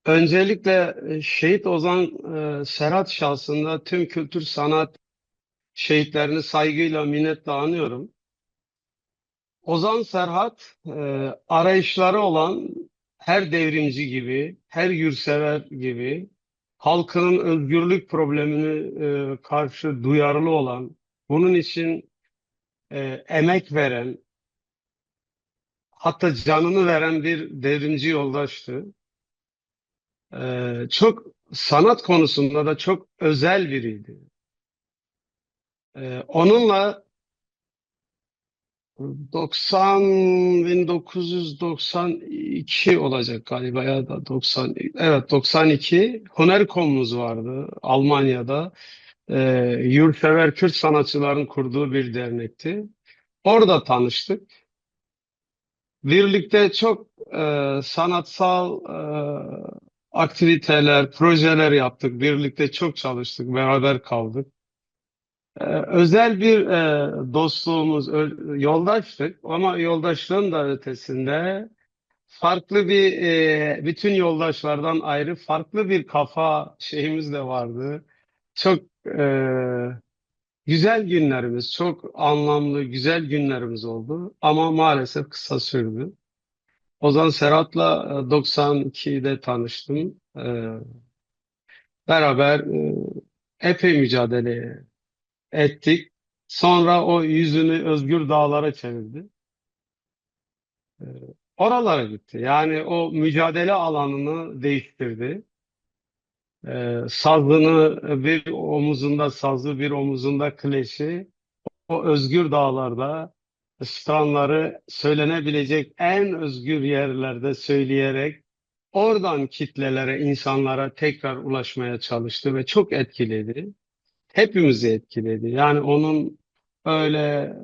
Öncelikle Şehit Ozan Serhat şahsında tüm kültür sanat şehitlerini saygıyla minnetle anıyorum. Ozan Serhat arayışları olan her devrimci gibi, her yurtsever gibi halkının özgürlük problemini karşı duyarlı olan, bunun için emek veren, hatta canını veren bir devrimci yoldaştı. Çok sanat konusunda da çok özel biriydi. Onunla 90 1992 olacak galiba ya da 90, evet 92 Honerkom'umuz vardı Almanya'da. Yurtsever Kürt sanatçıların kurduğu bir dernekti. Orada tanıştık. Birlikte çok sanatsal aktiviteler, projeler yaptık. Birlikte çok çalıştık, beraber kaldık. Özel bir dostluğumuz, yoldaştık ama yoldaşlığın da ötesinde farklı bir bütün yoldaşlardan ayrı farklı bir kafa şeyimiz de vardı. Çok güzel günlerimiz, çok anlamlı, güzel günlerimiz oldu ama maalesef kısa sürdü. Ozan Serhat'la 92'de tanıştım. Beraber epey mücadele ettik. Sonra o yüzünü özgür dağlara çevirdi. Ee, Oralara gitti. Yani o mücadele alanını değiştirdi. Sazını bir omuzunda sazı, bir omuzunda kleşi, o özgür dağlarda stranları söylenebilecek en özgür yerlerde söyleyerek oradan kitlelere, insanlara tekrar ulaşmaya çalıştı ve çok etkiledi. Hepimizi etkiledi. Yani onun öyle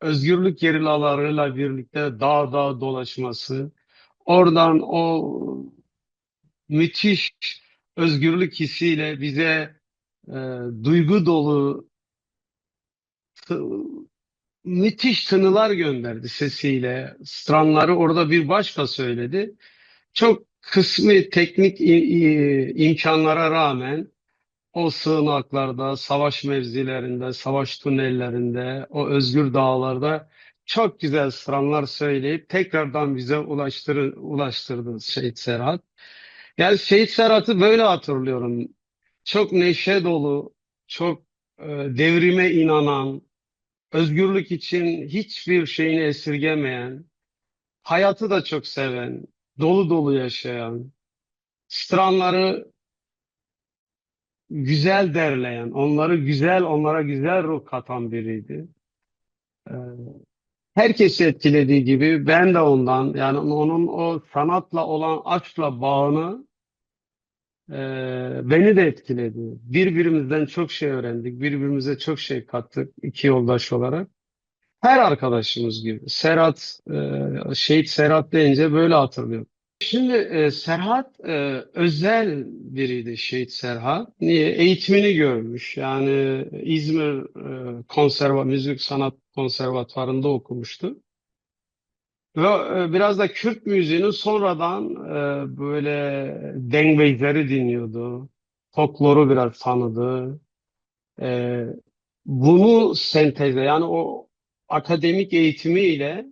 özgürlük gerillalarıyla birlikte dağ dolaşması, oradan o müthiş özgürlük hissiyle bize e, duygu dolu müthiş tınılar gönderdi sesiyle. Stranları orada bir başka söyledi. Çok kısmi teknik imkanlara rağmen o sığınaklarda, savaş mevzilerinde, savaş tünellerinde, o özgür dağlarda çok güzel sıralar söyleyip tekrardan bize ulaştırdı Şehit Serhat. Yani Şehit Serhat'ı böyle hatırlıyorum. Çok neşe dolu, çok devrime inanan, özgürlük için hiçbir şeyini esirgemeyen, hayatı da çok seven, dolu dolu yaşayan, stranları güzel derleyen, onları güzel, onlara güzel ruh katan biriydi. Ee, Herkesi etkilediği gibi ben de ondan, yani onun o sanatla olan aşkla bağını beni de etkiledi. Birbirimizden çok şey öğrendik, birbirimize çok şey kattık iki yoldaş olarak. Her arkadaşımız gibi. Şehit Serhat deyince böyle hatırlıyorum. Şimdi Serhat özel biriydi Şehit Serhat. Niye? Eğitimini görmüş. Yani İzmir Müzik Sanat Konservatuvarı'nda okumuştu. Ve biraz da Kürt müziğinin sonradan böyle dengbejleri dinliyordu. Folkloru biraz tanıdı. E, Bunu sentezle yani o akademik eğitimiyle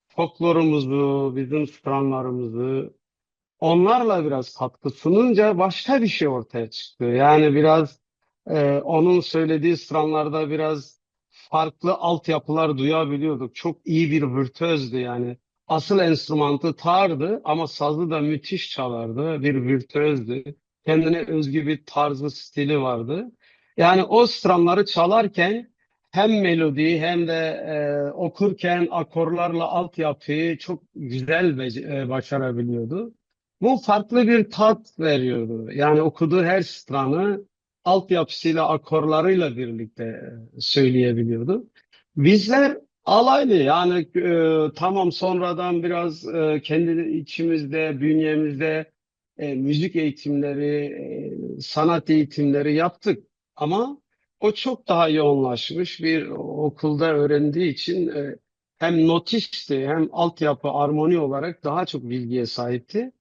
folklorumuzu, bizim stranlarımızı onlarla biraz katkı sununca başka bir şey ortaya çıktı. Yani biraz onun söylediği stranlarda biraz farklı altyapılar duyabiliyorduk. Çok iyi bir virtüözdü yani. Asıl enstrümanı tardı ama sazı da müthiş çalardı. Bir virtüözdü. Kendine özgü bir tarzı, stili vardı. Yani o stranları çalarken hem melodiyi hem de okurken akorlarla altyapıyı çok güzel başarabiliyordu. Bu farklı bir tat veriyordu. Yani okuduğu her stranı altyapısıyla, akorlarıyla birlikte söyleyebiliyordu. Bizler alaylı yani tamam sonradan biraz kendi içimizde, bünyemizde müzik eğitimleri, sanat eğitimleri yaptık. Ama o çok daha yoğunlaşmış bir okulda öğrendiği için hem notisti hem altyapı, armoni olarak daha çok bilgiye sahipti.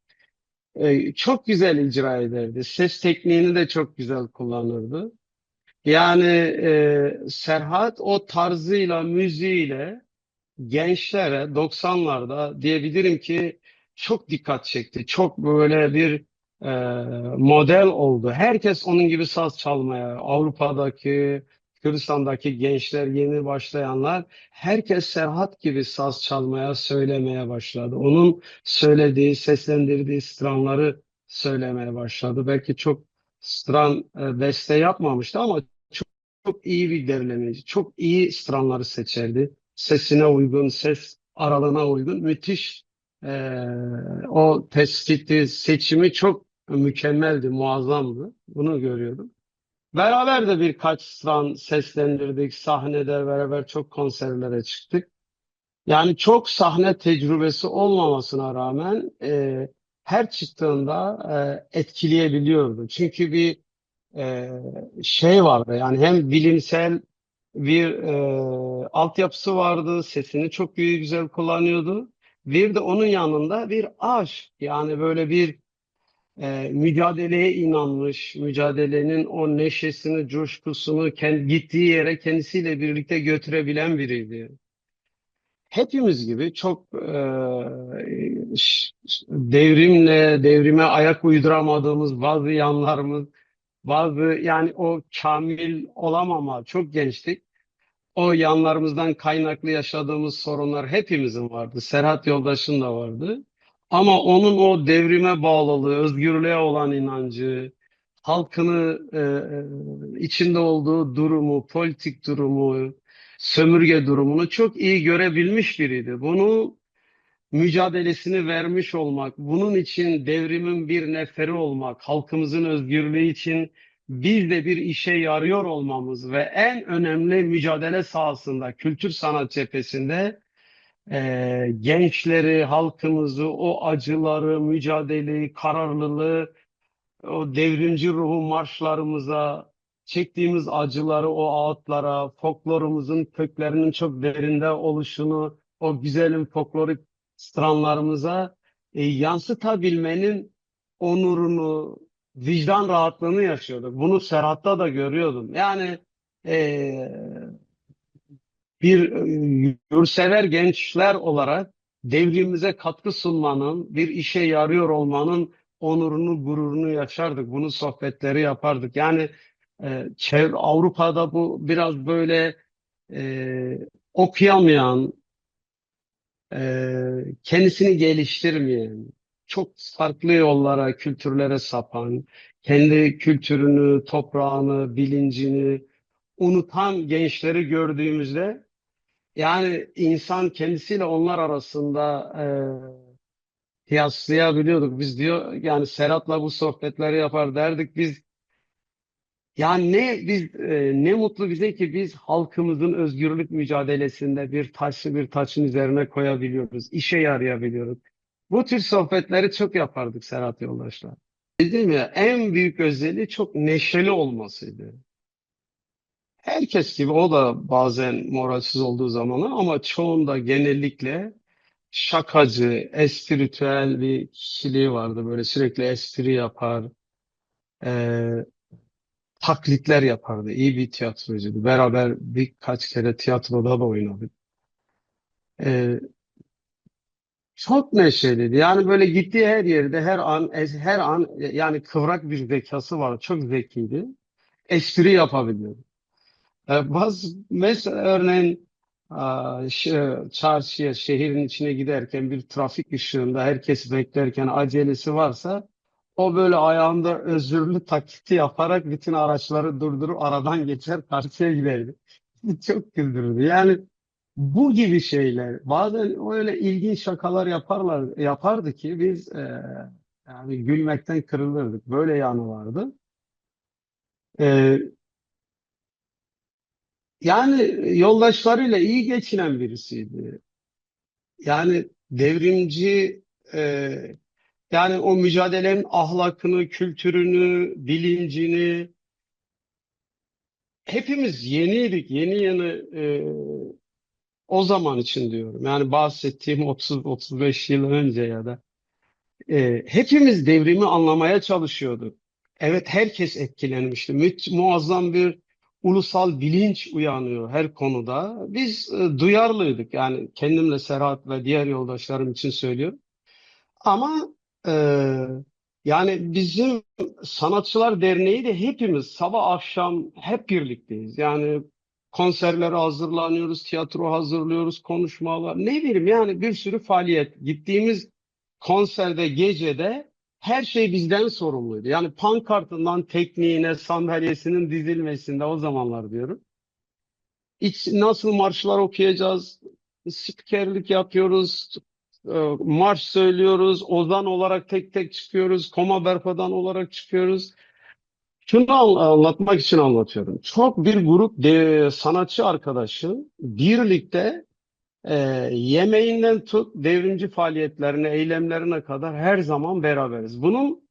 çok güzel icra ederdi. Ses tekniğini de çok güzel kullanırdı. Yani Serhat o tarzıyla, müziğiyle gençlere 90'larda diyebilirim ki çok dikkat çekti. Çok böyle bir e, model oldu. Herkes onun gibi saz çalmaya, Avrupa'daki, Kürdistan'daki gençler, yeni başlayanlar, herkes Serhat gibi saz çalmaya, söylemeye başladı. Onun söylediği, seslendirdiği stranları söylemeye başladı. Belki çok stran beste yapmamıştı ama çok iyi bir derlemeci, çok iyi stranları seçerdi. Sesine uygun, ses aralığına uygun, müthiş o tespiti, seçimi çok mükemmeldi, muazzamdı. Bunu görüyordum. Beraber de birkaç stran seslendirdik, sahnede beraber çok konserlere çıktık. Yani çok sahne tecrübesi olmamasına rağmen her çıktığında etkileyebiliyordu. Çünkü bir e, şey vardı, yani hem bilimsel bir altyapısı vardı, sesini çok iyi, güzel kullanıyordu. Bir de onun yanında bir aşk, yani böyle bir mücadeleye inanmış, mücadelenin o neşesini, coşkusunu gittiği yere kendisiyle birlikte götürebilen biriydi. Hepimiz gibi çok devrime ayak uyduramadığımız bazı yanlarımız, bazı, yani o kamil olamama, çok gençtik. O yanlarımızdan kaynaklı yaşadığımız sorunlar hepimizin vardı. Serhat yoldaşın da vardı. Ama onun o devrime bağlılığı, özgürlüğe olan inancı, halkını içinde olduğu durumu, politik durumu, sömürge durumunu çok iyi görebilmiş biriydi. Bunu mücadelesini vermiş olmak, bunun için devrimin bir neferi olmak, halkımızın özgürlüğü için biz de bir işe yarıyor olmamız ve en önemli mücadele sahasında, kültür sanat cephesinde gençleri, halkımızı, o acıları, mücadeleyi, kararlılığı, o devrimci ruhu marşlarımıza, çektiğimiz acıları o ağıtlara, folklorumuzun köklerinin çok derinde oluşunu, o güzelim folklorik stranlarımıza yansıtabilmenin onurunu, vicdan rahatlığını yaşıyorduk. Bunu Serhat'ta da görüyordum. Yani e, bir yurtsever gençler olarak devrimimize katkı sunmanın, bir işe yarıyor olmanın onurunu, gururunu yaşardık. Bunun sohbetleri yapardık. Yani Avrupa'da bu biraz böyle okuyamayan, kendisini geliştirmeyen, çok farklı yollara, kültürlere sapan, kendi kültürünü, toprağını, bilincini unutan gençleri gördüğümüzde, yani insan kendisiyle onlar arasında kıyaslayabiliyorduk. Biz diyor, yani Serhat'la bu sohbetleri yapar derdik. Biz, yani ne mutlu bize ki biz halkımızın özgürlük mücadelesinde bir taşı bir taşın üzerine koyabiliyoruz. İşe yarayabiliyoruz. Bu tür sohbetleri çok yapardık Serhat Yoldaş'la. Dedim ya, en büyük özelliği çok neşeli olmasıydı. Herkes gibi o da bazen moralsiz olduğu zamanı, ama çoğunda genellikle şakacı, espritüel bir kişiliği vardı. Böyle sürekli espri yapar, e, taklitler yapardı. İyi bir tiyatrocuydu. Beraber birkaç kere tiyatroda da oynadık. E, Çok neşeliydi. Yani böyle gittiği her yerde her an yani kıvrak bir zekası var. Çok zekiydi. Espri yapabiliyordu. Mesela örneğin çarşıya, şehrin içine giderken bir trafik ışığında herkes beklerken acelesi varsa, o böyle ayağında özürlü taklidi yaparak bütün araçları durdurup aradan geçer, karşıya giderdi. Çok güldürürdü. Yani bu gibi şeyler, bazen öyle ilginç şakalar yapardı ki biz yani gülmekten kırılırdık. Böyle yanı vardı. E, Yani yoldaşlarıyla iyi geçinen birisiydi. Yani devrimci, e, yani o mücadelenin ahlakını, kültürünü, bilincini hepimiz yeniydik. Yeni o zaman için diyorum. Yani bahsettiğim 30-35 yıl önce ya da. Hepimiz devrimi anlamaya çalışıyorduk. Evet, herkes etkilenmişti. Muazzam bir ulusal bilinç uyanıyor her konuda. Biz duyarlıydık. Yani kendimle Serhat ve diğer yoldaşlarım için söylüyorum. Ama e, yani bizim Sanatçılar Derneği de hepimiz sabah akşam hep birlikteyiz. Yani konserlere hazırlanıyoruz, tiyatro hazırlıyoruz, konuşmalar, ne bileyim yani bir sürü faaliyet. Gittiğimiz konserde, gecede her şey bizden sorumluydu. Yani pankartından tekniğine, sandalyesinin dizilmesinde o zamanlar diyorum. Nasıl marşlar okuyacağız? Spikerlik yapıyoruz. Marş söylüyoruz. Ozan olarak tek tek çıkıyoruz. Koma Berfadan olarak çıkıyoruz. Şunu anlatmak için anlatıyorum. Çok bir grup sanatçı arkadaşı birlikte e, yemeğinden tut devrimci faaliyetlerine, eylemlerine kadar her zaman beraberiz. Bunun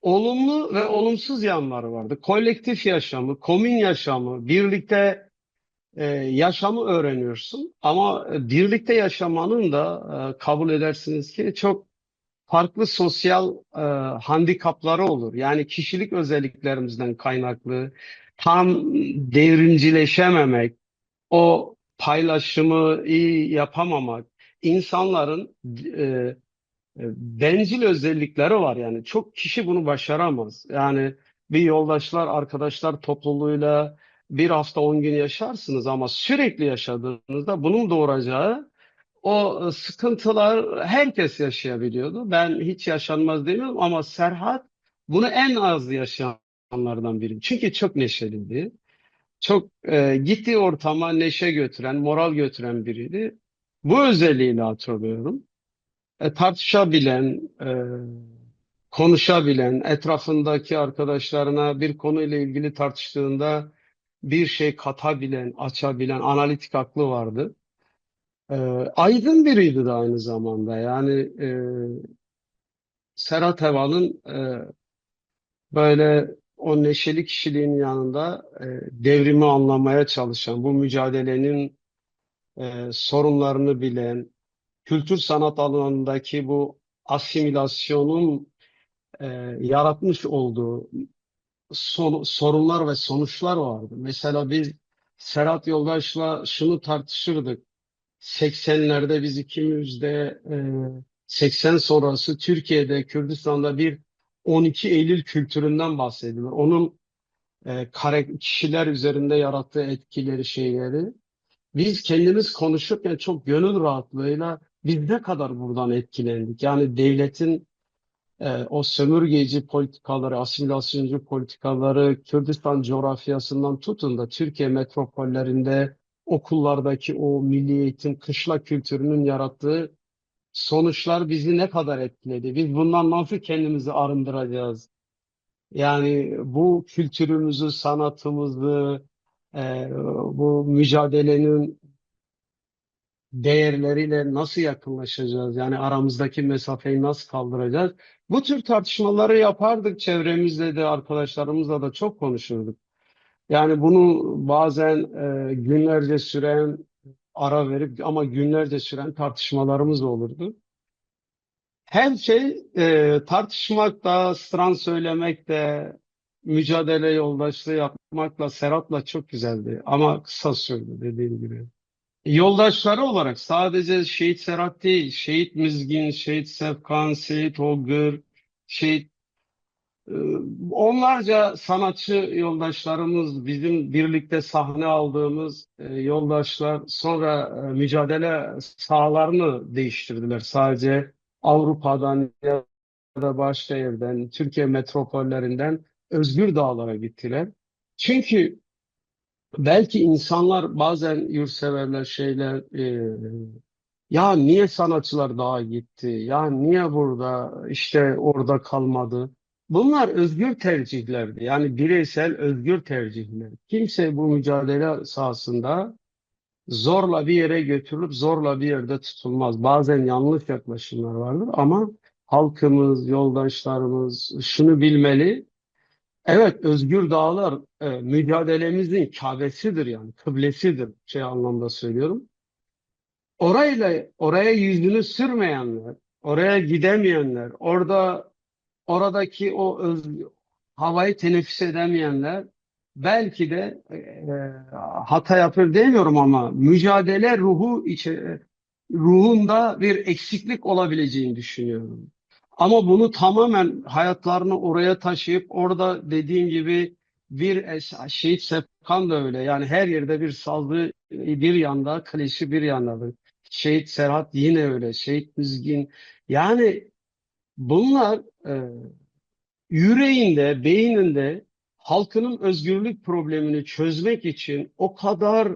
olumlu ve olumsuz yanları vardı. Kolektif yaşamı, komün yaşamı, birlikte yaşamı öğreniyorsun. Ama birlikte yaşamanın da kabul edersiniz ki çok farklı sosyal handikapları olur. Yani kişilik özelliklerimizden kaynaklı tam devrimcileşememek, o paylaşımı iyi yapamamak, insanların bencil özellikleri var yani. Çok kişi bunu başaramaz. Yani bir yoldaşlar, arkadaşlar topluluğuyla bir hafta 10 gün yaşarsınız ama sürekli yaşadığınızda bunun doğuracağı o sıkıntılar herkes yaşayabiliyordu. Ben hiç yaşanmaz demiyorum ama Serhat bunu en az yaşayanlardan biri. Çünkü çok neşeliydi. Çok gittiği ortama neşe götüren, moral götüren biriydi. Bu özelliğiyle hatırlıyorum. Tartışabilen, konuşabilen, etrafındaki arkadaşlarına bir konuyla ilgili tartıştığında bir şey katabilen, açabilen, analitik aklı vardı. E, Aydın biriydi de aynı zamanda. Yani Serhat Eval'ın böyle o neşeli kişiliğin yanında devrimi anlamaya çalışan, bu mücadelenin sorunlarını bilen, kültür sanat alanındaki bu asimilasyonun e, yaratmış olduğu sorunlar ve sonuçlar vardı. Mesela biz Serhat Yoldaş'la şunu tartışırdık. 80'lerde biz ikimiz de 80 sonrası Türkiye'de, Kürdistan'da bir 12 Eylül kültüründen bahsedilir. Onun kişiler üzerinde yarattığı etkileri, şeyleri. Biz kendimiz konuşurken çok gönül rahatlığıyla biz ne kadar buradan etkilendik. Yani devletin o sömürgeci politikaları, asimilasyoncu politikaları Kürdistan coğrafyasından tutun da Türkiye metropollerinde okullardaki o milli eğitim, kışla kültürünün yarattığı sonuçlar bizi ne kadar etkiledi? Biz bundan nasıl kendimizi arındıracağız? Yani bu kültürümüzü, sanatımızı, bu mücadelenin değerleriyle nasıl yakınlaşacağız? Yani aramızdaki mesafeyi nasıl kaldıracağız? Bu tür tartışmaları yapardık. Çevremizde de arkadaşlarımızla da çok konuşurduk. Yani bunu bazen günlerce süren ara verip ama günlerce süren tartışmalarımız olurdu. Her şey tartışmakla, stran söylemekle, mücadele yoldaşlığı yapmakla, Serhat'la çok güzeldi. Ama kısa sürdü dediğim gibi. Yoldaşları olarak sadece Şehit Serhat değil, Şehit Mizgin, Şehit Sefkan, Şehit Olgür, Şehit e, onlarca sanatçı yoldaşlarımız, bizim birlikte sahne aldığımız yoldaşlar sonra mücadele sahalarını değiştirdiler. Sadece Avrupa'dan ya da başka yerden, Türkiye metropollerinden özgür dağlara gittiler. Çünkü belki insanlar bazen yurtseverler şeyler ya niye sanatçılar daha gitti? Ya niye burada işte orada kalmadı? Bunlar özgür tercihlerdi. Yani bireysel özgür tercihler. Kimse bu mücadele sahasında zorla bir yere götürülüp zorla bir yerde tutulmaz. Bazen yanlış yaklaşımlar vardır ama halkımız, yoldaşlarımız şunu bilmeli. Evet, Özgür Dağlar mücadelemizin Kâbesidir yani kıblesidir şey anlamda söylüyorum. Oraya yüzünü sürmeyenler, oraya gidemeyenler, oradaki havayı teneffüs edemeyenler belki de hata yapıyor demiyorum ama mücadele ruhunda bir eksiklik olabileceğini düşünüyorum. Ama bunu tamamen hayatlarını oraya taşıyıp orada dediğim gibi Şehit Sepkan da öyle. Yani her yerde bir sazı bir yanda, klişi bir yandadır. Şehit Serhat yine öyle. Şehit Müzgin. Yani bunlar yüreğinde, beyninde halkının özgürlük problemini çözmek için o kadar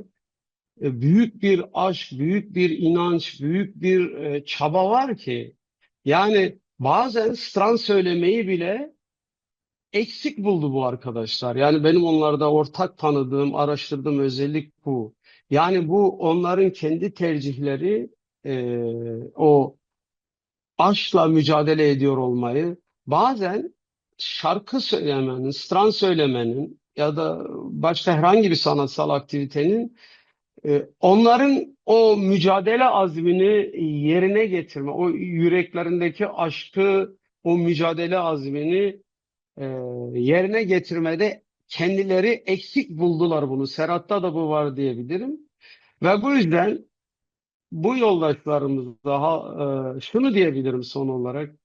büyük bir aşk, büyük bir inanç, büyük bir çaba var ki yani bazen stran söylemeyi bile eksik buldu bu arkadaşlar. Yani benim onlarda ortak tanıdığım, araştırdığım özellik bu. Yani bu onların kendi tercihleri, o aşkla mücadele ediyor olmayı, bazen şarkı söylemenin, stran söylemenin ya da başka herhangi bir sanatsal aktivitenin onların o mücadele azmini yerine getirme, o yüreklerindeki aşkı, o mücadele azmini e, yerine getirmede kendileri eksik buldular bunu. Serhat'ta da bu var diyebilirim. Ve bu yüzden bu yoldaşlarımızda şunu diyebilirim son olarak.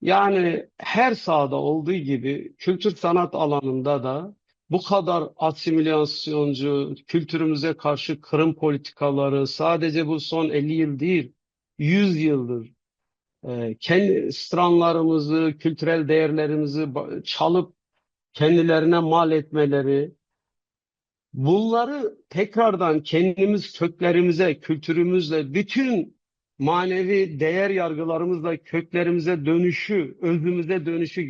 Yani her sahada olduğu gibi kültür sanat alanında da bu kadar asimilasyoncu, kültürümüze karşı kırım politikaları sadece bu son 50 yıl değil, 100 yıldır kendi stranlarımızı, kültürel değerlerimizi çalıp kendilerine mal etmeleri, bunları tekrardan kendimiz köklerimize, kültürümüzle, bütün manevi değer yargılarımızla köklerimize dönüşü, özümüze dönüşü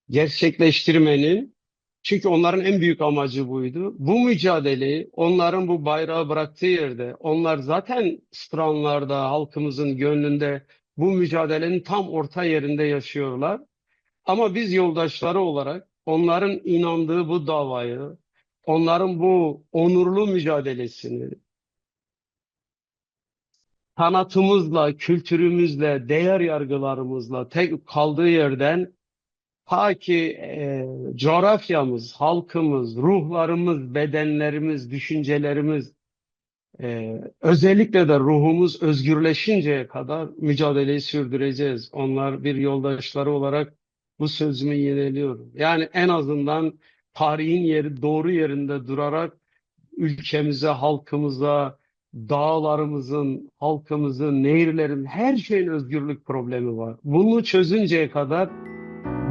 gerçekleştirmenin, çünkü onların en büyük amacı buydu. Bu mücadeleyi onların bu bayrağı bıraktığı yerde, onlar zaten stranlarda, halkımızın gönlünde bu mücadelenin tam orta yerinde yaşıyorlar. Ama biz yoldaşları olarak onların inandığı bu davayı, onların bu onurlu mücadelesini sanatımızla, kültürümüzle, değer yargılarımızla tek kaldığı yerden ta ki coğrafyamız, halkımız, ruhlarımız, bedenlerimiz, düşüncelerimiz, özellikle de ruhumuz özgürleşinceye kadar mücadeleyi sürdüreceğiz. Onlar bir yoldaşları olarak bu sözümü yineliyorum. Yani en azından tarihin doğru yerinde durarak ülkemize, halkımıza, dağlarımızın, halkımızın, nehirlerin, her şeyin özgürlük problemi var. Bunu çözünceye kadar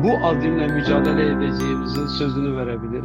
bu azimle mücadele edeceğimizin sözünü verebilirim.